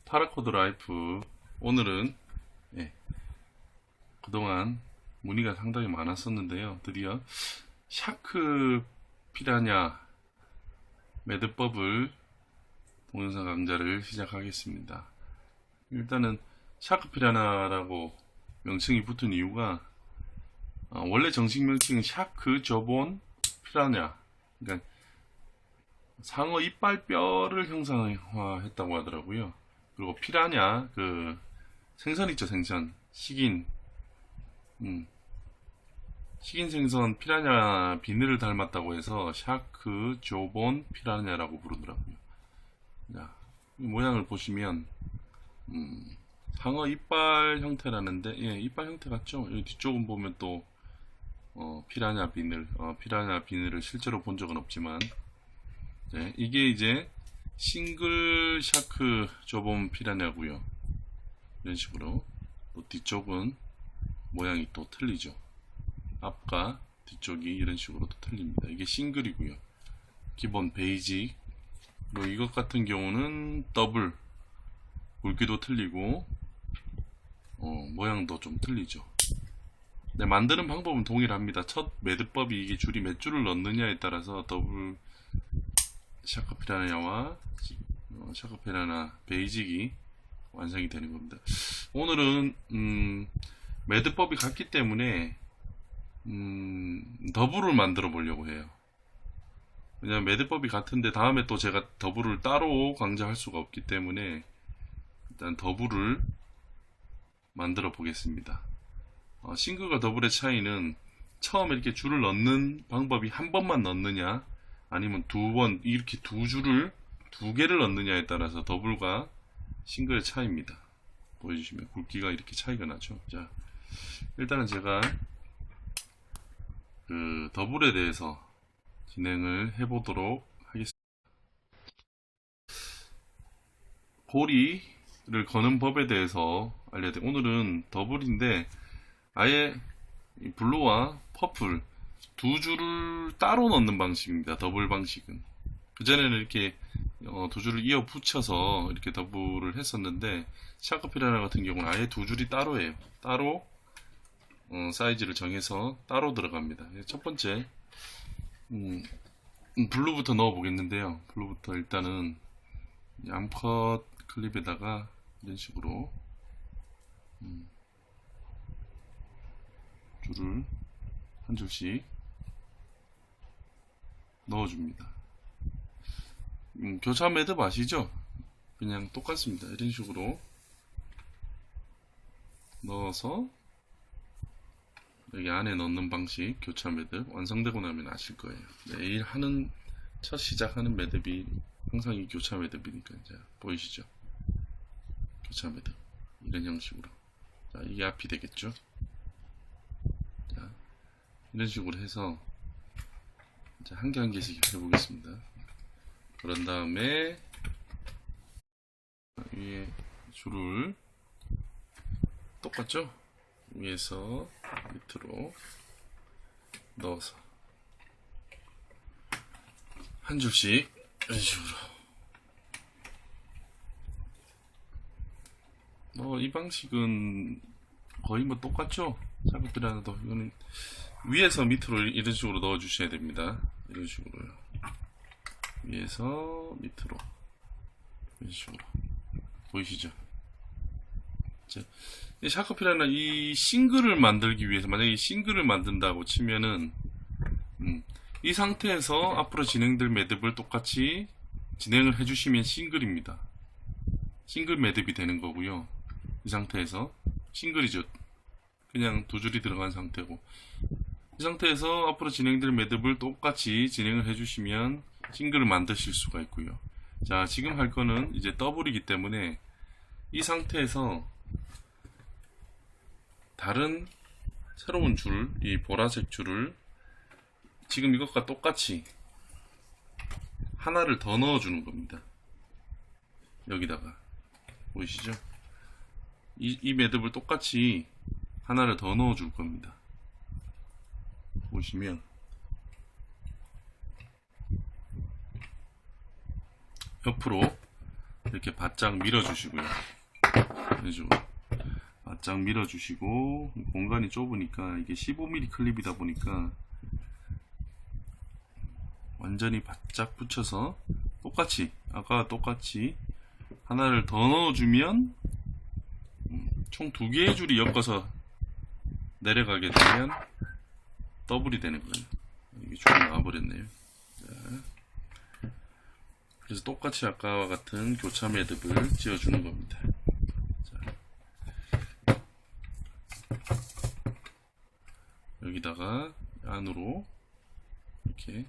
파라코드 라이프. 오늘은 그동안 문의가 상당히 많았었는데요. 드디어 샤크 피라냐 매듭법을 동영상 강좌를 시작하겠습니다. 일단은 샤크 피라냐라고 명칭이 붙은 이유가 원래 정식 명칭은 샤크 저본 피라냐, 그러니까 상어 이빨뼈를 형상화했다고 하더라고요. 그리고 피라냐, 그 생선 있죠, 생선. 식인 생선 피라냐 비늘을 닮았다고 해서 샤크 조본 피라냐라고 부르더라고요. 자, 이 모양을 보시면 상어 이빨 형태라는데, 이빨 형태 같죠? 여기 뒤쪽은 보면 또 피라냐 비늘을 실제로 본 적은 없지만, 이게 이제 싱글 샤크 조본 피라냐고요. 이런 식으로. 또 뒤쪽은 모양이 또 틀리죠. 앞과 뒤쪽이 이런 식으로 또 틀립니다. 이게 싱글이고요. 기본 베이직. 뭐 이것 같은 경우는 더블. 굵기도 틀리고 모양도 좀 틀리죠. 네, 만드는 방법은 동일합니다. 첫 매듭법이 이게 줄이 몇 줄을 넣느냐에 따라서 더블 샤크 피라냐와 샤크 피라냐 베이직이 완성이 되는 겁니다. 오늘은 매듭법이 같기 때문에 더블을 만들어 보려고 해요. 왜냐면 매듭법이 같은데 다음에 또 제가 더블을 따로 강좌할 수가 없기 때문에 일단 더블을 만들어 보겠습니다. 싱글과 더블의 차이는 처음에 이렇게 줄을 넣는 방법이 한 번만 넣느냐 아니면 두 번 이렇게 두 개를 넣느냐에 따라서 더블과 싱글의 차이입니다. 보여주시면 굵기가 이렇게 차이가 나죠. 자, 일단은 제가 그 더블에 대해서 진행을 해보도록 하겠습니다. 고리를 거는 법에 대해서 알려드릴게요. 오늘은 더블인데 아예 블루와 퍼플 두 줄을 따로 넣는 방식입니다. 더블 방식은. 그전에는 이렇게 두 줄을 이어 붙여서 이렇게 더블을 했었는데, 샤크 피라냐 같은 경우는 아예 두 줄이 따로예요. 따로 사이즈를 정해서 따로 들어갑니다. 첫 번째 블루부터 넣어 보겠는데요. 블루부터 일단은 암컷 클립에다가 이런 식으로 줄을 한 줄씩 넣어줍니다. 교차 매듭 아시죠? 그냥 똑같습니다. 이런 식으로 넣어서 여기 안에 넣는 방식, 교차 매듭 완성되고 나면 아실 거예요. 내일 하는 첫 시작하는 매듭이 항상 이 교차 매듭이니까. 이제 보이시죠? 교차 매듭 이런 형식으로. 자, 이게 앞이 되겠죠? 자, 이런 식으로 해서 이제 한 개 한 개씩 해보겠습니다. 그런 다음에 위에 줄을 똑같죠? 위에서 밑으로 넣어서 한 줄씩 이런 식으로. 이 방식은 거의 뭐 똑같죠? 샤크 피라냐도. 이거는 위에서 밑으로 이런 식으로 넣어 주셔야 됩니다. 이런 식으로요. 위에서 밑으로 이런 식으로. 보이시죠? 이 샤크 피라냐 이 싱글을 만들기 위해서, 만약에 이 싱글을 만든다고 치면은 이 상태에서 앞으로 진행될 매듭을 똑같이 진행을 해주시면 싱글입니다. 싱글 매듭이 되는 거고요. 이 상태에서 싱글이죠. 그냥 두 줄이 들어간 상태고, 이 상태에서 앞으로 진행될 매듭을 똑같이 진행을 해주시면 싱글을 만드실 수가 있고요. 자, 지금 할 거는 이제 더블이기 때문에 이 상태에서 다른 새로운 줄, 이 보라색 줄을 지금 이것과 똑같이 하나를 더 넣어주는 겁니다. 여기다가 보이시죠? 이 매듭을 똑같이 하나를 더 넣어줄 겁니다. 보시면 옆으로 이렇게 바짝 밀어주시고요. 이런 식으로 바짝 밀어주시고, 공간이 좁으니까 이게 15mm 클립이다 보니까 완전히 바짝 붙여서 똑같이, 아까와 똑같이 하나를 더 넣어주면 총 2개의 줄이 엮어서 내려가게 되면 더블이 되는 거예요. 이게 줄이 나와버렸네요. 자, 그래서 똑같이 아까와 같은 교차 매듭을 지어주는 겁니다. 자, 여기다가 안으로 이렇게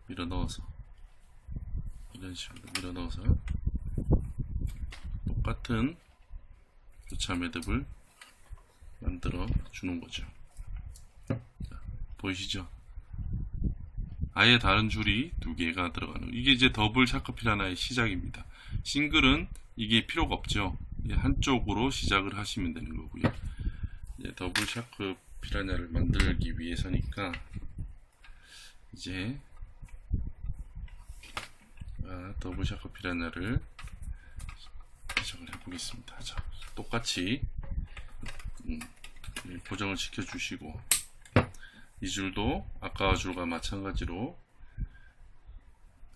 밀어 넣어서, 이런 식으로 밀어 넣어서 똑같은 교차 매듭을 만들어 주는 거죠. 자, 보이시죠? 아예 다른 줄이 2개가 들어가는, 이게 이제 더블 샤크 피라나의 시작입니다. 싱글은 이게 필요가 없죠. 한쪽으로 시작을 하시면 되는 거고요. 이제 더블 샤크 피라냐를 만들기 위해서니까 이제 더블 샤크 피라냐를 시작을 해보겠습니다. 자, 똑같이 고정을 시켜주시고, 이 줄도 아까와 줄과 마찬가지로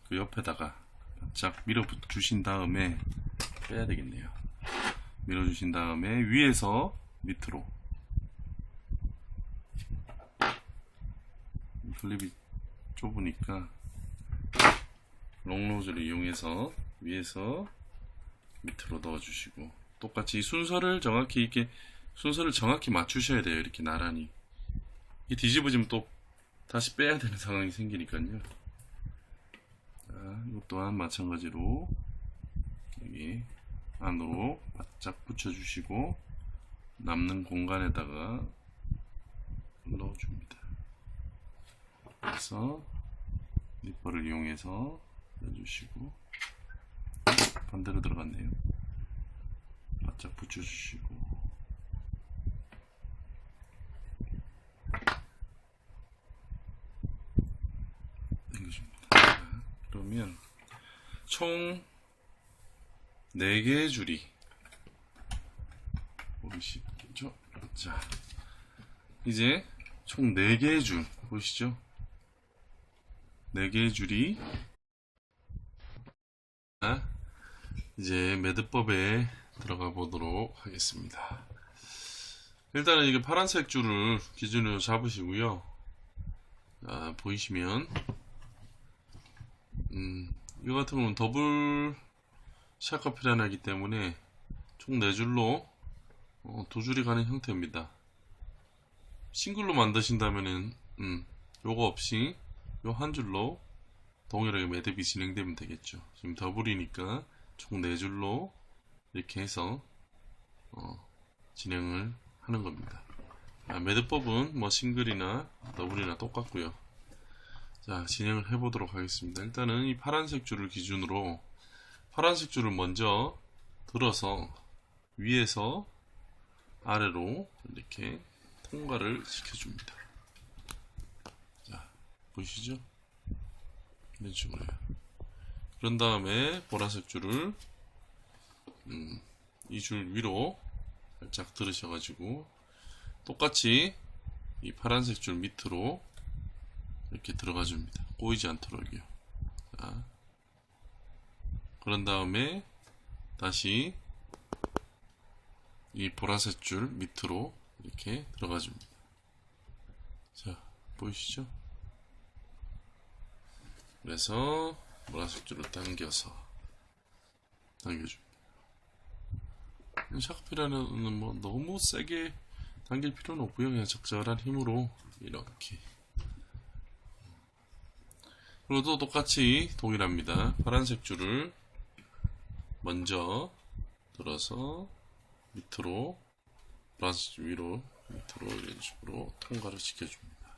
그 옆에다가 바짝 밀어 주신 다음에 빼야 되겠네요. 밀어 주신 다음에 위에서 밑으로, 클립이 좁으니까 롱로즈를 이용해서 위에서 밑으로 넣어주시고, 똑같이 순서를 정확히 이렇게 순서를 정확히 맞추셔야 돼요. 이렇게 나란히. 이 뒤집어지면 또 다시 빼야 되는 상황이 생기니까요. 자, 이것 또한 마찬가지로 여기 안으로 바짝 붙여주시고 남는 공간에다가 넣어줍니다. 그래서 니퍼를 이용해서 넣어주시고, 반대로 들어갔네요. 바짝 붙여주시고, 당겨줍니다. 자, 그러면 총 4개의 줄이 보이시죠? 자, 이제 총 4개의 줄 보이시죠? 4개의 줄이 이제 매듭법에 들어가 보도록 하겠습니다. 일단은 이게 파란색 줄을 기준으로 잡으시고요. 자, 보이시면 이거 같은 경우는 더블 샤카 피라나이기 때문에 총 4줄로 2줄이 가는 형태입니다. 싱글로 만드신다면은 요거 없이 요 한 줄로 동일하게 매듭이 진행되면 되겠죠. 지금 더블이니까 총 4줄로 이렇게 해서 진행을 하는 겁니다. 매듭법은 뭐 싱글이나 더블이나 똑같고요. 자, 진행을 해보도록 하겠습니다. 일단은 이 파란색 줄을 기준으로 파란색 줄을 먼저 들어서 위에서 아래로 이렇게 통과를 시켜줍니다. 자, 보이시죠? 이런 식으로요. 그런 다음에 보라색 줄을 이 줄 위로 살짝 들으셔가지고 똑같이 이 파란색 줄 밑으로 이렇게 들어가 줍니다. 꼬이지 않도록요. 자, 그런 다음에 다시 이 보라색 줄 밑으로 이렇게 들어가 줍니다. 자, 보이시죠? 그래서 보라색 줄을 당겨줍니다. 샤크피라는 뭐 너무 세게 당길 필요는 없고요. 그냥 적절한 힘으로 이렇게. 그리고 또 똑같이 동일합니다. 파란색 줄을 먼저 들어서 밑으로, 보라색 줄 위로, 밑으로 이런 식으로 통과를 시켜줍니다.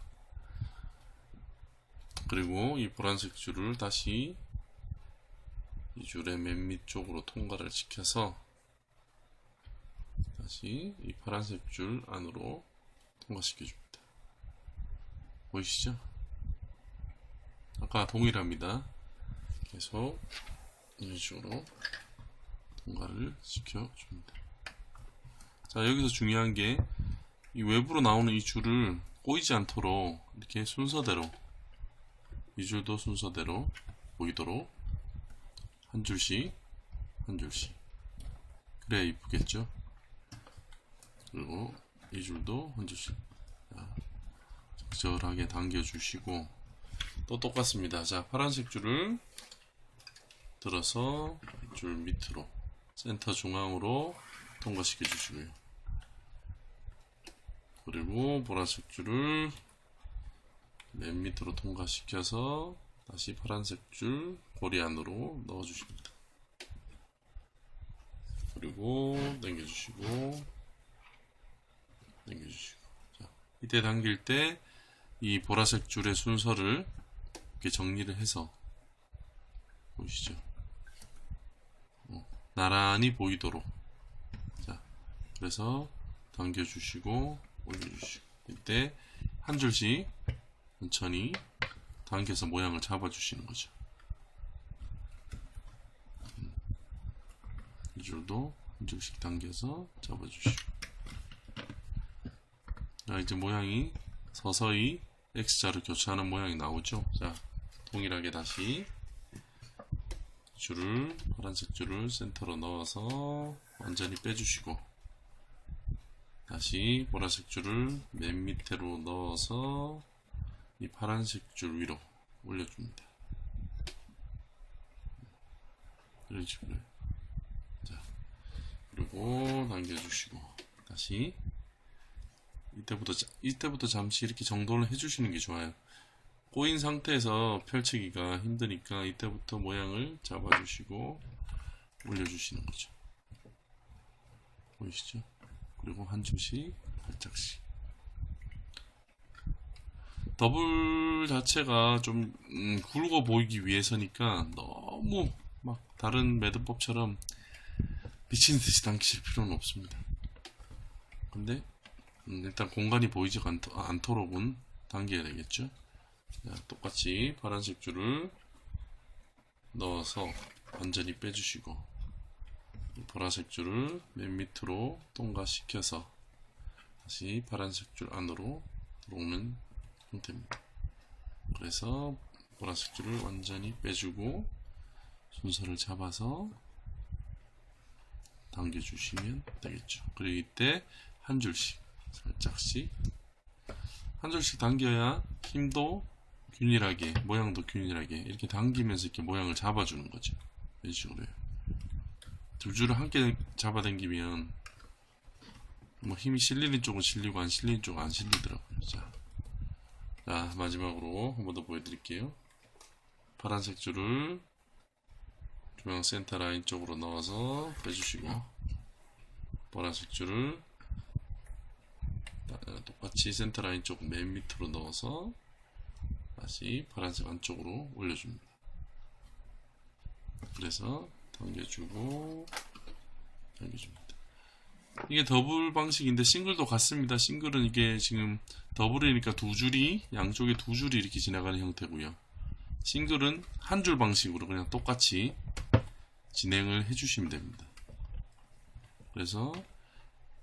그리고 이 보라색 줄을 다시 이 줄의 맨 밑쪽으로 통과를 시켜서 다시 이 파란색 줄 안으로 통과시켜줍니다. 보이시죠? 아까 동일합니다. 계속 이런 식으로 통과를 시켜줍니다. 자, 여기서 중요한 게 이 외부로 나오는 이 줄을 꼬이지 않도록 이렇게 순서대로, 이 줄도 순서대로 보이도록 한 줄씩 한 줄씩, 그래야 이쁘겠죠. 그리고 이 줄도 한 줄씩 적절하게 당겨 주시고, 또 똑같습니다. 자, 파란색 줄을 들어서 줄 밑으로 센터 중앙으로 통과시켜 주시고요. 그리고 보라색 줄을 맨 밑으로 통과시켜서 다시 파란색 줄 고리 안으로 넣어 주십니다. 그리고 당겨주시고 당겨주시고. 자, 이때 당길 때 이 보라색 줄의 순서를 이렇게 정리를 해서, 보이시죠? 나란히 보이도록. 자, 그래서 당겨주시고 올려주시고, 이때 한 줄씩 천천히 당겨서 모양을 잡아주시는 거죠. 이 줄도 한 줄씩 당겨서 잡아주시고. 자, 이제 모양이 서서히 X자로 교차하는 모양이 나오죠. 자, 동일하게 다시 줄을, 파란색 줄을 센터로 넣어서 완전히 빼주시고, 다시 보라색 줄을 맨 밑으로 넣어서 이 파란색 줄 위로 올려줍니다. 이런 식으로. 자, 그리고 당겨주시고, 다시 이때부터 잠시 이렇게 정돈을 해주시는 게 좋아요. 꼬인 상태에서 펼치기가 힘드니까 이때부터 모양을 잡아주시고 올려주시는 거죠. 보이시죠? 그리고 한 줄씩 살짝씩. 더블 자체가 좀 굵어 보이기 위해서니까 너무 막 다른 매듭법처럼 미친듯이 당기실 필요는 없습니다. 근데 일단 공간이 보이지 않도록은 당겨야 되겠죠. 자, 똑같이 파란색 줄을 넣어서 완전히 빼주시고, 보라색 줄을 맨 밑으로 통과시켜서 다시 파란색 줄 안으로 들어오는 형태입니다. 그래서 보라색 줄을 완전히 빼주고 순서를 잡아서 당겨주시면 되겠죠. 그리고 이때 한 줄씩 살짝씩, 한 줄씩 당겨야 힘도 균일하게, 모양도 균일하게 이렇게 당기면서 이렇게 모양을 잡아주는 거죠. 이런 식으로요. 두 줄을 함께 잡아당기면 뭐 힘이 실리는 쪽은 실리고 안 실리는 쪽은 안 실리더라고요. 자, 마지막으로 한 번 더 보여드릴게요. 파란색 줄을 중앙 센터 라인 쪽으로 넣어서 빼주시고, 보라색 줄을 똑같이 센터 라인 쪽 맨 밑으로 넣어서 다시 파란색 안쪽으로 올려줍니다. 그래서 당겨주고 당겨줍니다. 이게 더블 방식인데 싱글도 같습니다. 싱글은 이게 지금 더블이니까 두 줄이, 양쪽에 두 줄이 이렇게 지나가는 형태고요. 싱글은 한 줄 방식으로 그냥 똑같이 진행을 해주시면 됩니다. 그래서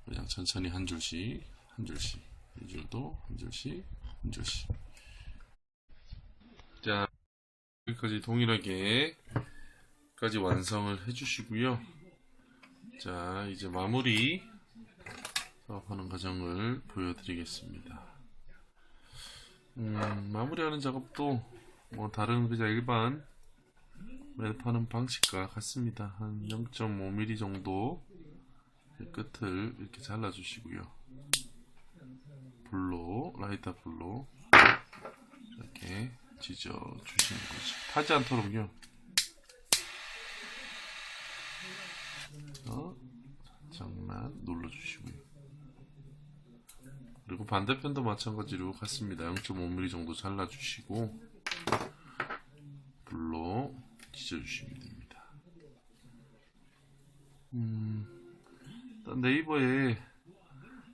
그냥 천천히 한 줄씩 한 줄씩, 이 줄도 한 줄씩 한 줄씩. 자, 여기까지 동일하게 까지 완성을 해주시고요. 자, 이제 마무리 작업하는 과정을 보여드리겠습니다. 마무리하는 작업도 뭐 다른 그냥 일반 매듭하는 방식과 같습니다. 한 0.5mm 정도 끝을 이렇게 잘라주시고요. 불로, 라이터 불로 이렇게 지져 주시는 거죠. 타지 않도록요. 살짝만 눌러주시고요. 그리고 반대편도 마찬가지로 같습니다. 0.5mm 정도 잘라주시고 불로 지져주시면 됩니다. 일단 네이버에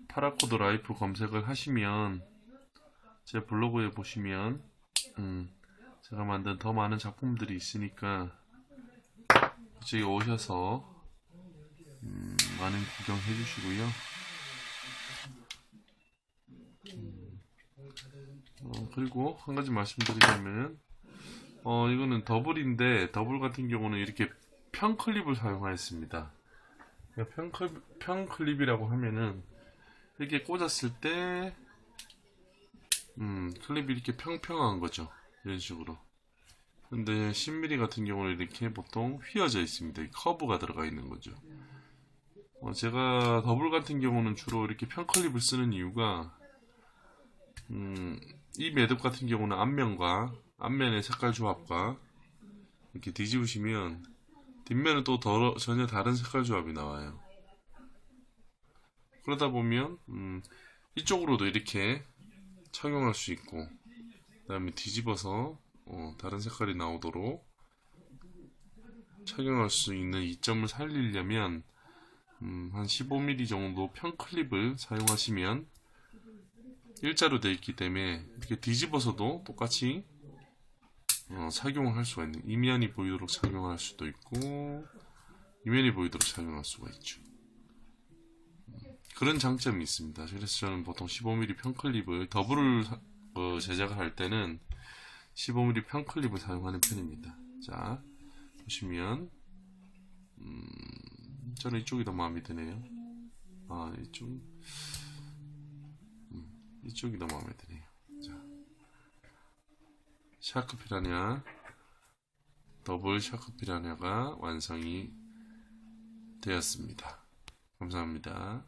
파라코드 라이프 검색을 하시면 제 블로그에 보시면 제가 만든 더 많은 작품들이 있으니까 그쪽에 오셔서 많은 구경해 주시고요. 그리고 한 가지 말씀드리자면, 이거는 더블인데, 더블 같은 경우는 이렇게 평클립을 사용하였습니다. 평클립이라고 하면은, 이렇게 꽂았을 때, 클립이 이렇게 평평한 거죠. 이런 식으로. 근데 10mm 같은 경우는 이렇게 보통 휘어져 있습니다. 커브가 들어가 있는 거죠. 제가 더블 같은 경우는 주로 이렇게 평클립을 쓰는 이유가, 이 매듭 같은 경우는 앞면의 색깔 조합과 이렇게 뒤집으시면 뒷면은 또 전혀 다른 색깔 조합이 나와요. 그러다 보면 이쪽으로도 이렇게 착용할 수 있고, 그 다음에 뒤집어서 다른 색깔이 나오도록 착용할 수 있는 이점을 살리려면 한 15mm 정도 평클립을 사용하시면 일자로 되어 있기 때문에 이렇게 뒤집어서도 똑같이 착용을 할 수가 있는, 이면이 보이도록 착용할 수도 있고 이면이 보이도록 착용할 수가 있죠. 그런 장점이 있습니다. 그래서 저는 보통 15mm 평클립을 더블을 제작을 할 때는 15mm 평클립을 사용하는 편입니다. 자, 보시면 저는 이쪽이 더 마음에 드네요. 이쪽이 더 마음에 드네요. 자, 샤크 피라냐, 더블 샤크 피라냐가 완성이 되었습니다. 감사합니다.